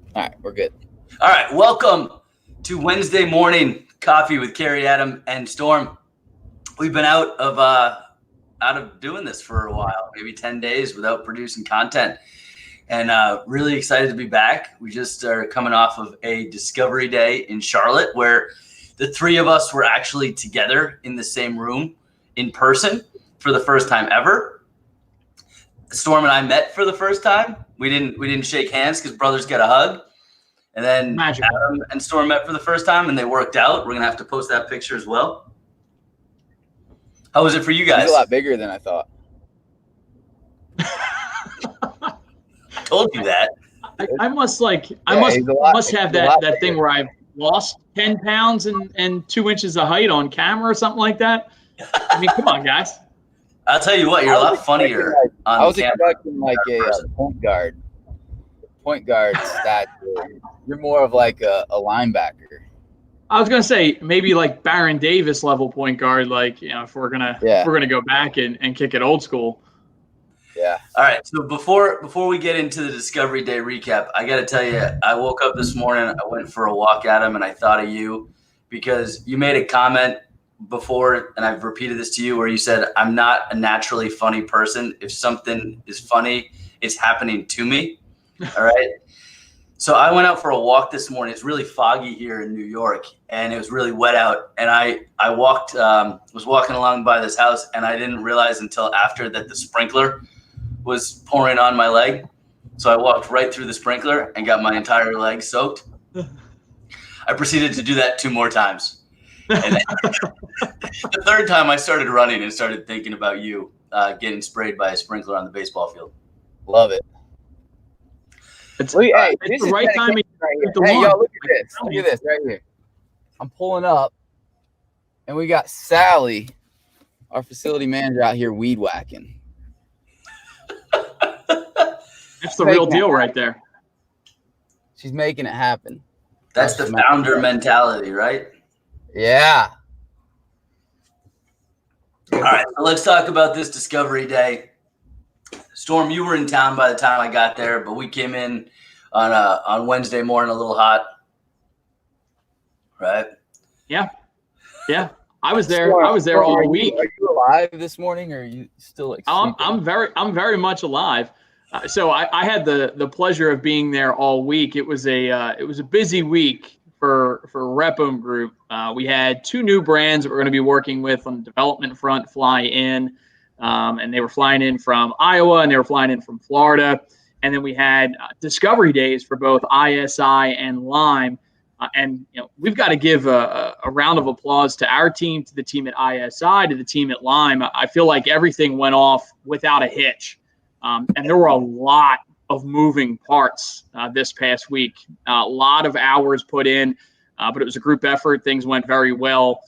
All right, we're good. All right, welcome to Wednesday morning coffee with Carrie, Adam, and Storm. We've been out of doing this for a while, maybe 10 days without producing content, and really excited to be back. We just are coming off of a Discovery Day in Charlotte where the three of us were actually together in the same room in person for the first time ever. Storm and I met for the first time. We didn't shake hands because brothers get a hug. And then Magical. Adam and Storm met for the first time, and they worked out. We're going to have to post that picture as well. How was it for you guys? He's a lot bigger than I thought. I told you that. I must have that thing where I've lost 10 pounds and 2 inches of height on camera or something like that. I mean, come on, guys. I'll tell you what, you're a lot funnier on I was camera. expecting like a point guard stature. You're more of like a linebacker. I was gonna say maybe like Baron Davis level point guard, like if we're gonna go back and kick it old school. Yeah. All right. So before we get into the Discovery Day recap, I got to tell you, I woke up this morning, I went for a walk, Adam, and I thought of you because you made a comment before, and I've repeated this to you, where you said, I'm not a naturally funny person. If something is funny, it's happening to me. All right. So I went out for a walk this morning. It's really foggy here in New York, and it was really wet out. And I was walking along by this house, and I didn't realize until after that the sprinkler was pouring on my leg. So I walked right through the sprinkler and got my entire leg soaked. I proceeded to do that 2 more times. And the third time I started running and started thinking about you getting sprayed by a sprinkler on the baseball field. Love it. It's the right time. Hey, y'all, look at this. Look at this right here. I'm pulling up, and we got Sally, our facility manager, out here weed whacking. That's the real deal right there. She's making it happen. That's the founder mentality, right? Yeah. All right, so let's talk about this Discovery Day. Storm, you were in town by the time I got there, but we came in on Wednesday morning a little hot, right? Yeah. I was there. Storm, I was there all week. Are you alive this morning, or are you still like? I'm very much alive. So I had the pleasure of being there all week. It was a busy week for Repome Group. We had 2 new brands that we're going to be working with on the development front fly in. And they were flying in from Iowa and they were flying in from Florida. And then we had Discovery Days for both ISI and Lime. And we've got to give a round of applause to our team, to the team at ISI, to the team at Lime. I feel like everything went off without a hitch. And there were a lot of moving parts this past week. A lot of hours put in, but it was a group effort. Things went very well.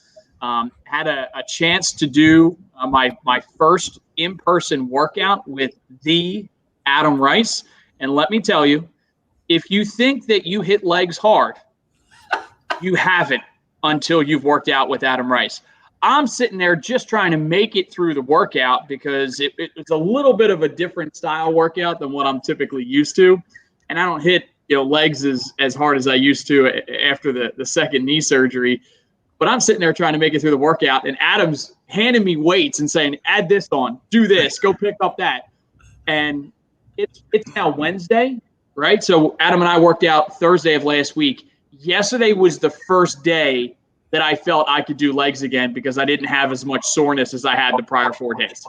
Had a chance to do my first in-person workout with the Adam Rice. And let me tell you, if you think that you hit legs hard, you haven't until you've worked out with Adam Rice. I'm sitting there just trying to make it through the workout because it's a little bit of a different style workout than what I'm typically used to. And I don't hit legs as hard as I used to after the second knee surgery. But I'm sitting there trying to make it through the workout, and Adam's handing me weights and saying, add this on, do this, go pick up that. And it's now Wednesday, right? So Adam and I worked out Thursday of last week. Yesterday was the first day that I felt I could do legs again because I didn't have as much soreness as I had the prior 4 days.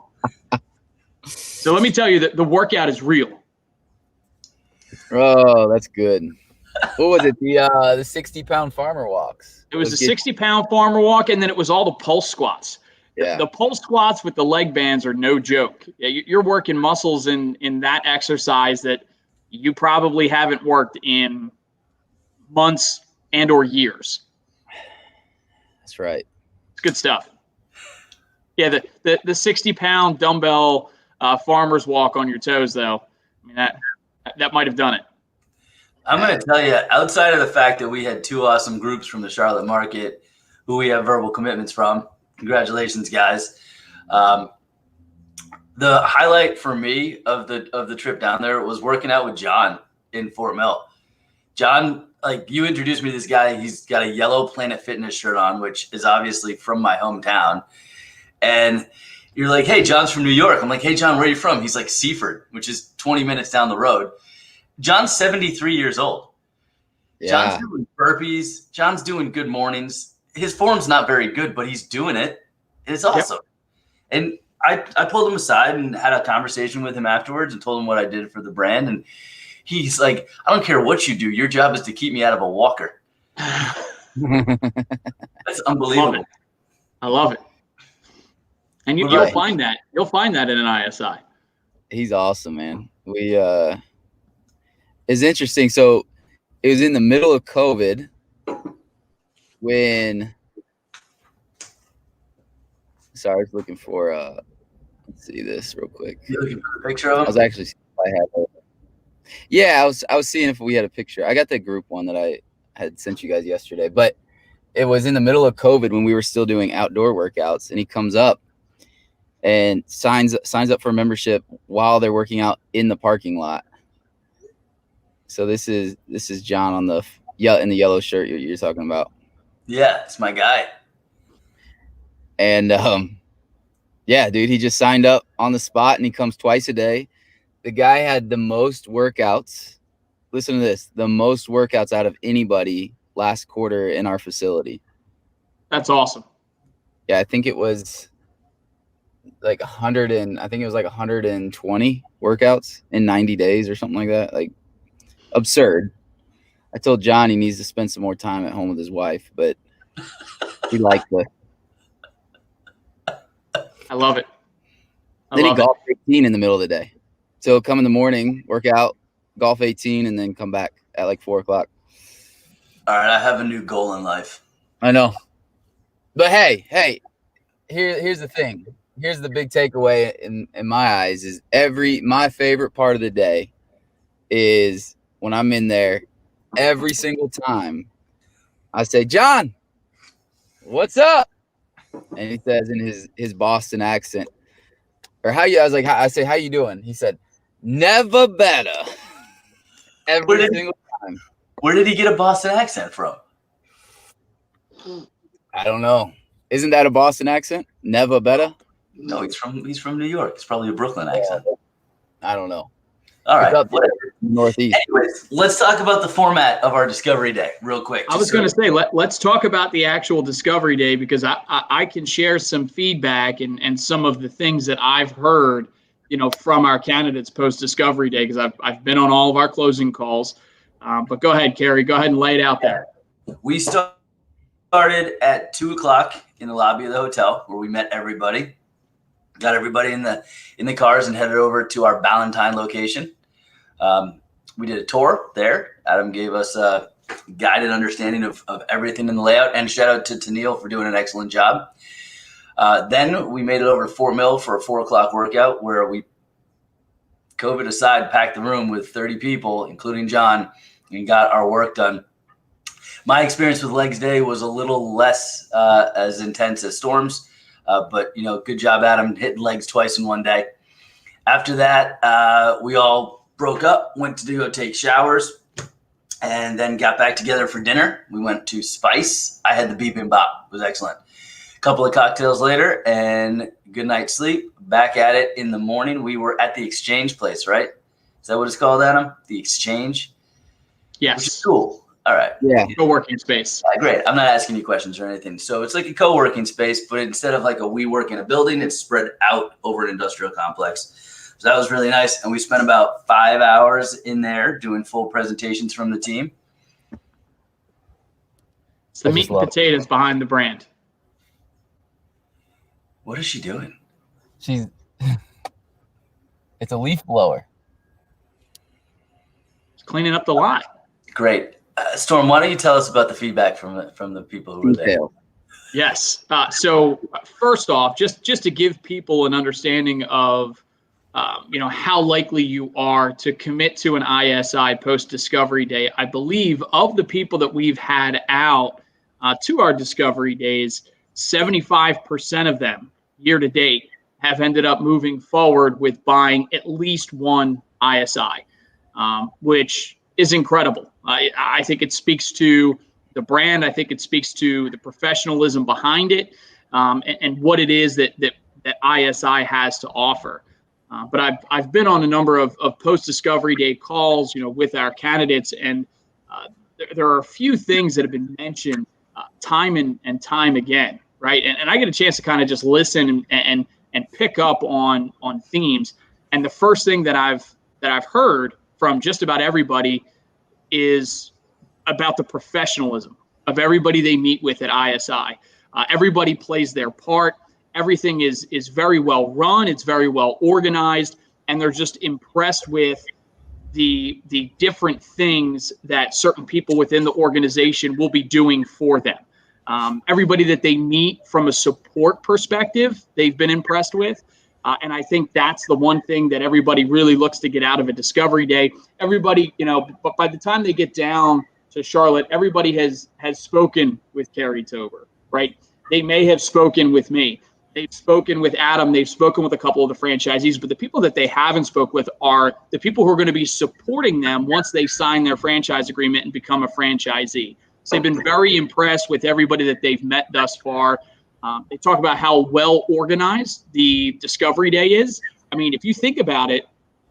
So let me tell you that the workout is real. Oh, that's good. What was it? The 60-pound farmer walks. It was a 60-pound farmer walk, and then it was all the pulse squats. Yeah. The pulse squats with the leg bands are no joke. You're working muscles in that exercise that you probably haven't worked in months and or years. That's right. It's good stuff. Yeah, the 60-pound dumbbell farmer's walk on your toes, though. I mean, that might have done it. I'm going to tell you, outside of the fact that we had 2 awesome groups from the Charlotte market who we have verbal commitments from, congratulations, guys. The highlight for me of the trip down there was working out with John in Fort Mill. John, like you introduced me to this guy. He's got a yellow Planet Fitness shirt on, which is obviously from my hometown. And you're like, hey, John's from New York. I'm like, hey, John, where are you from? He's like, Seaford, which is 20 minutes down the road. John's 73 years old. Yeah. John's doing burpees. John's doing good mornings. His form's not very good, but he's doing it. It's awesome. Yep. And I pulled him aside and had a conversation with him afterwards and told him what I did for the brand. And he's like, I don't care what you do. Your job is to keep me out of a walker. That's unbelievable. I love it. And you'll find that. You'll find that in an ISI. He's awesome, man. It's interesting. So it was in the middle of COVID when sorry, I was looking for let's see this real quick. You looking for a picture of him? I was actually seeing if I had yeah, I was seeing if we had a picture. I got the group one that I had sent you guys yesterday, but it was in the middle of COVID when we were still doing outdoor workouts, and he comes up and signs up for a membership while they're working out in the parking lot. So this is John in the yellow shirt you're talking about. Yeah, it's my guy. And yeah, dude, he just signed up on the spot, and he comes twice a day. The guy had the most workouts. Listen to this: the most workouts out of anybody last quarter in our facility. That's awesome. Yeah, I think it was like 120 workouts in 90 days or something like that. Like absurd. I told John he needs to spend some more time at home with his wife, but he liked it. I love it. Then he golfed 18 in the middle of the day. So he'll come in the morning, work out, golf 18, and then come back at like 4 o'clock. All right, I have a new goal in life. I know. But hey, here's the thing. Here's the big takeaway in my eyes is my favorite part of the day is when I'm in there every single time. I say, John, what's up? And he says in his Boston accent, or how you? I was like, I say, how you doing? He said, never better. Every single time. Where did he get a Boston accent from? I don't know. Isn't that a Boston accent? Never better? No, he's from New York. It's probably a Brooklyn accent. I don't know. All right, whatever. Northeast. Anyways, let's talk about the format of our Discovery Day real quick. I was going to say, let's talk about the actual Discovery Day, because I can share some feedback and some of the things that I've heard, from our candidates post Discovery Day, because I've been on all of our closing calls. But go ahead, Kerry. Go ahead and lay it out there. We started at 2 o'clock in the lobby of the hotel where we met everybody. Got everybody in the cars and headed over to our Ballantyne location. We did a tour there. Adam gave us a guided understanding of everything in the layout, and shout out to Tennille for doing an excellent job. Then we made it over to Fort Mill for a 4 o'clock workout where we, COVID aside, packed the room with 30 people, including John, and got our work done. My experience with Legs Day was a little less as intense as Storm's, but good job, Adam, hitting legs twice in one day. After that, we all broke up, went to go take showers, and then got back together for dinner. We went to Spice. I had the bibimbap. It was excellent. A couple of cocktails later, and good night's sleep. Back at it in the morning. We were at the Exchange place, right? Is that what it's called, Adam? The Exchange? Yes. Which is cool. All right. Yeah. Co-working space. Great. I'm not asking you questions or anything. So it's like a co-working space, but instead of like a WeWork in a building, it's spread out over an industrial complex. So that was really nice. And we spent about 5 hours in there doing full presentations from the team. It's the meat and potatoes behind the brand. What is she doing? It's a leaf blower. It's cleaning up the lot. Great. Storm, why don't you tell us about the feedback from the people who were there? Yes. So first off, just to give people an understanding of how likely you are to commit to an ISI post Discovery Day. I believe of the people that we've had out to our Discovery Days, 75% of them year to date have ended up moving forward with buying at least one ISI, which is incredible. I think it speaks to the brand. I think it speaks to the professionalism behind it, and what it is that ISI has to offer. But I've been on a number of post-discovery day calls, with our candidates, and there are a few things that have been mentioned time and time again, right? And I get a chance to kind of just listen and pick up on themes. And the first thing that I've heard from just about everybody is about the professionalism of everybody they meet with at ISI. Everybody plays their part. Everything is very well run. It's very well organized, and they're just impressed with the different things that certain people within the organization will be doing for them. Everybody that they meet from a support perspective, they've been impressed with. And I think that's the one thing that everybody really looks to get out of a discovery day. Everybody, but by the time they get down to Charlotte, everybody has spoken with Carrie Tober, right? They may have spoken with me. They've spoken with Adam. They've spoken with a couple of the franchisees, but the people that they haven't spoke with are the people who are going to be supporting them once they sign their franchise agreement and become a franchisee. So they've been very impressed with everybody that they've met thus far. They talk about how well organized the Discovery Day is. I mean, if you think about it,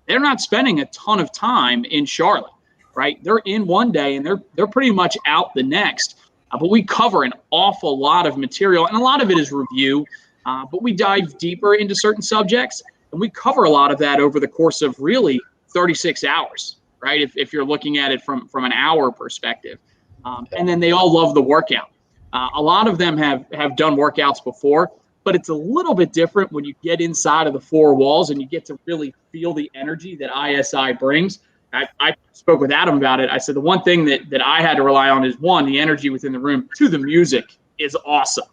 they're not spending a ton of time in Charlotte, right? They're in one day and they're pretty much out the next. But we cover an awful lot of material, and a lot of it is review. But we dive deeper into certain subjects, and we cover a lot of that over the course of really 36 hours, right? If you're looking at it from an hour perspective. And then they all love the workout. A lot of them have done workouts before, but it's a little bit different when you get inside of the four walls and you get to really feel the energy that ISI brings. I spoke with Adam about it. I said the one thing that I had to rely on is, one, the energy within the room. Two, the music is awesome.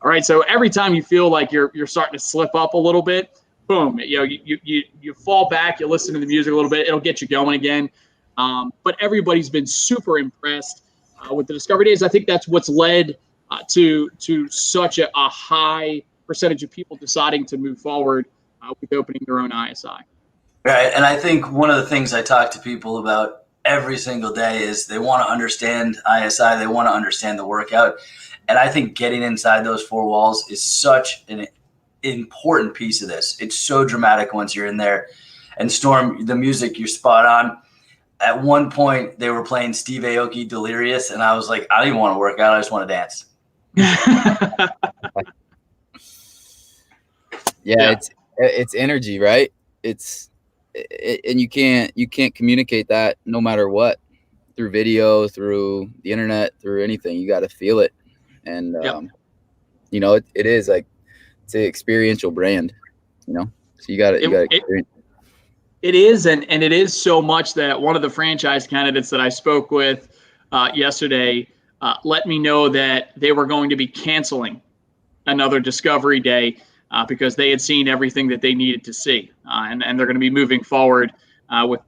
All right, so every time you feel like you're starting to slip up a little bit, boom, you fall back, you listen to the music a little bit, it'll get you going again. But everybody's been super impressed with the Discovery Days. I think that's what's led to such a high percentage of people deciding to move forward with opening their own ISI. Right, and I think one of the things I talk to people about every single day is they want to understand ISI, they want to understand the workout. And I think getting inside those four walls is such an important piece of this. It's so dramatic once you're in there. And Storm, the music, you're spot on. At one point, they were playing Steve Aoki, Delirious, and I was like, I don't even want to work out. I just want to dance. Yeah, it's energy, right? And you can't communicate that no matter what, through video, through the internet, through anything. You got to feel it. And, it is like, it's an experiential brand, so you got to experience it. It is. And it is so much that one of the franchise candidates that I spoke with yesterday let me know that they were going to be canceling another Discovery Day because they had seen everything that they needed to see. And they're going to be moving forward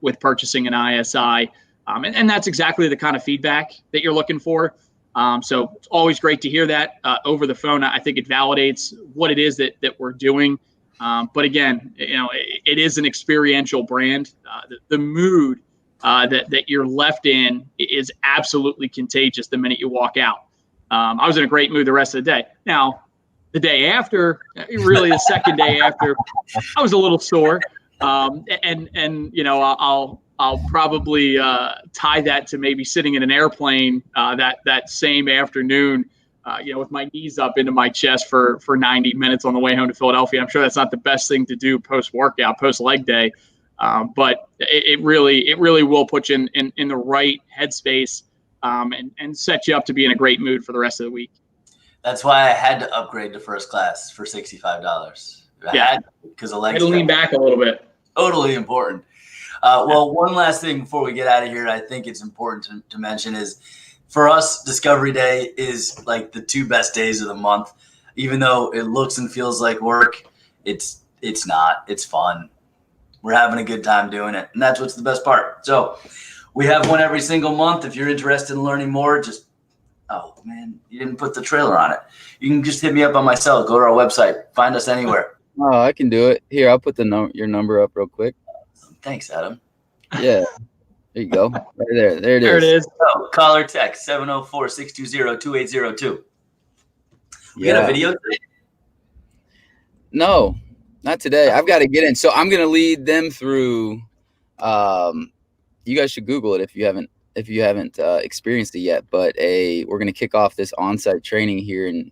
with purchasing an ISI. And that's exactly the kind of feedback that you're looking for. So it's always great to hear that over the phone. I think it validates what it is that we're doing. But again, it is an experiential brand. The mood that you're left in is absolutely contagious the minute you walk out. I was in a great mood the rest of the day. Now, the day after, really the second day after, I was a little sore. I'll probably tie that to maybe sitting in an airplane that same afternoon, with my knees up into my chest for 90 minutes on the way home to Philadelphia. I'm sure that's not the best thing to do post-workout, post-leg day, but it really will put you in the right headspace and set you up to be in a great mood for the rest of the week. That's why I had to upgrade to first class for $65. Because the legs. It'll lean back a little bit. Totally important. Well, one last thing before we get out of here, I think it's important to mention is, for us, Discovery Day is like the two best days of the month. Even though it looks and feels like work, it's not. It's fun. We're having a good time doing it, and that's what's the best part. So we have one every single month. If you're interested in learning more, oh man, you didn't put the trailer on it. You can just hit me up on my cell. Go to our website. Find us anywhere. Oh, I can do it. Here, I'll put your number up real quick. Thanks, Adam. Yeah. There you go. Right there. There it is. There it is. Oh, call or text 704-620-2802. We got a video today? No, not today. I've got to get in. So I'm going to lead them through. You guys should Google it if you haven't experienced it yet. But we're going to kick off this on-site training here in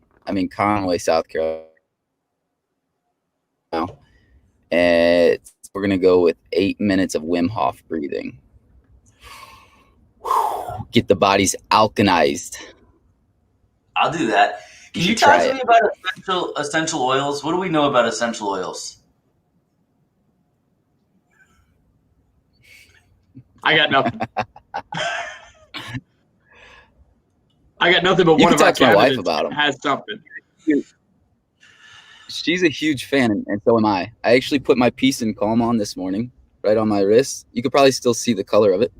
Conway, South Carolina. And we're going to go with 8 minutes of Wim Hof breathing. Get the bodies alkalized. I'll do that. Can you talk to me about essential oils? What do we know about essential oils? I got nothing. I got nothing, but You one can of our talk to my wife candidates about 'em. has something. She's a huge fan, and so am I. I actually put my Peace and Calm on this morning, right on my wrist. You could probably still see the color of it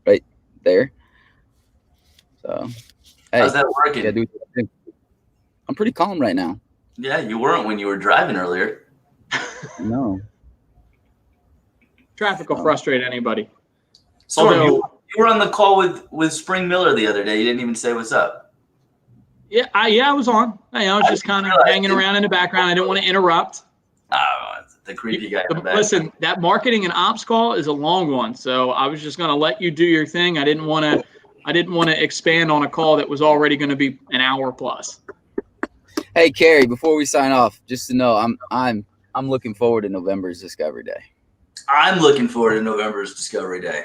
right there. So, hey, how's that working? yeah, dude, I'm pretty calm right now. Yeah, you weren't when you were driving earlier. No. Traffic will frustrate anybody. Storm, Although- you were on the call with Spring Miller the other day. You didn't even say what's up. Yeah, I was on. I was just kind of hanging around in the background. I didn't want to interrupt. Oh, the creepy guy in the back. Listen, that marketing and ops call is a long one, so I was just going to let you do your thing. I didn't want to expand on a call that was already going to be an hour plus. Hey, Carrie, before we sign off, just to know, I'm looking forward to November's Discovery Day. I'm looking forward to November's Discovery Day.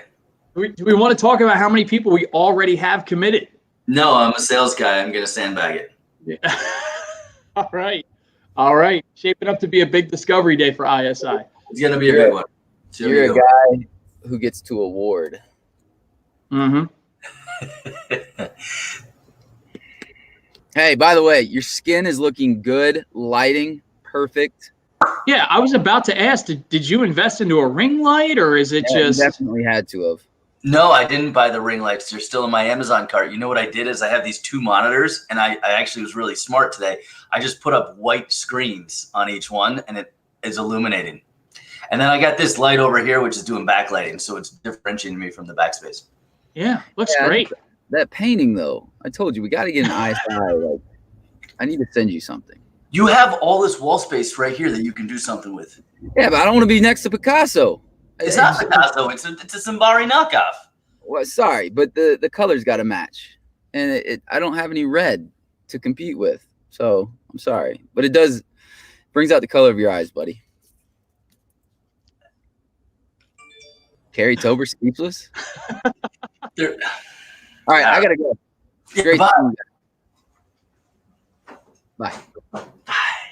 Do we want to talk about how many people we already have committed? No, I'm a sales guy. I'm going to sandbag it. Yeah. All right. Shaping up to be a big Discovery Day for ISI. It's going to be a big one. You're a guy who gets to award. Mm-hmm. Hey, by the way, your skin is looking good. Lighting, perfect. Yeah, I was about to ask, did you invest into a ring light, or is it Yeah, just... you definitely had to have. No, I didn't buy the ring lights. They're still in my Amazon cart. You know what I did is I have these two monitors, and I actually was really smart today. I just put up white screens on each one, and it is illuminating. And then I got this light over here, which is doing backlighting, so it's differentiating me from the backspace. Yeah, looks Yeah, great. That painting, though, I told you, we got to get an ISI. Like, I need to send you something. You have all this wall space right here that you can do something with. Yeah, but I don't want to be next to Picasso. It's not Picasso. It's a Simbari knockoff. Well, sorry, but the colors got to match, and I don't have any red to compete with, so I'm sorry, but it brings out the color of your eyes, buddy. Carrie Tober, speechless. All right, I gotta go. Yeah, Great. bye. Bye.